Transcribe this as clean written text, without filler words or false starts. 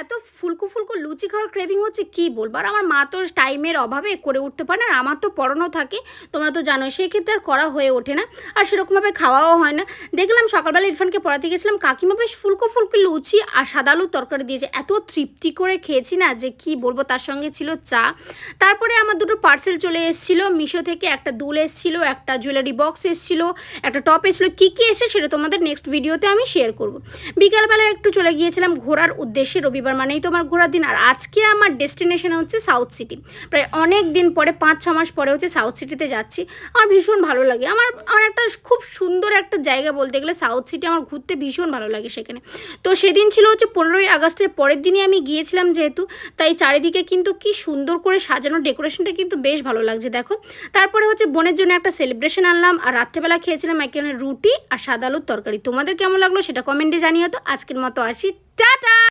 এত ফুলকো ফুলকো লুচি খাওয়ার ক্রেভিং হচ্ছে কি বলবো। আর আমার মা তো টাইমের অভাবে করে উঠতে পারে না, আমার তো পড়ানো থাকে, তোমরা তো জানো, সেক্ষেত্রে আর করা হয়ে ওঠে না, আর সেরকমভাবে খাওয়াও হয় না। দেখলাম সকালবেলা ইরফানকে পড়াতে গেছিলাম, কাকিমা বেশ ফুলকো ফুলকো লুচি আর সাদা আলুর তরকারি দিয়েছে, এত তৃপ্তি করে খেয়েছি না যে কি বলবো। তার সঙ্গে ছিল চা। তারপরে আমার দুটো পার্সেল চলে এসেছিলো মিশো থেকে, একটা দুল এসেছিলো, একটা জুয়েলারি বক্স এসেছিলো, একটা টপ এসেছিলো। কী কী এসে সেটা তোমাদের নেক্সট ভিডিওতে আমি শেয়ার করব। বিকালবেলা একটু চলে গিয়েছিলাম ঘোরার উদ্দেশ্যে, রবিবার মানেই তো আমার ঘোরার দিন। আর আজকে আমার ডেস্টিনেশন হচ্ছে সাউথ সিটি। প্রায় অনেক দিন পরে, 5-6 মাস পরে হচ্ছে সাউথ সিটিতে যাচ্ছি। আমার ভীষণ ভালো লাগে, আমার আমার একটা খুব সুন্দর একটা জায়গা বলতে গেলে সাউথ সিটি, আমার ঘুরতে ভীষণ ভালো লাগে সেখানে। তো সেদিন ছিল হচ্ছে 15ই আগস্টের পরের দিনই আমি গিয়েছিলাম যেহেতু, তাই চারিদিকে কিন্তু কি সুন্দর করে সাজানো, ডেকোরেশনটা কিন্তু বেশ ভালো লাগছে দেখো। তারপরে হচ্ছে বোনের জন্য একটা সেলিব্রেশন আনলাম, আর রাত্রেবেলা খেয়েছিলাম এখানে রুটি আর সাদা আলুর তরকারি। তোমাদের কেমন লাগলো সেটা কমেন্টে জানিও। তো আজকের মতো আসি, টাটা।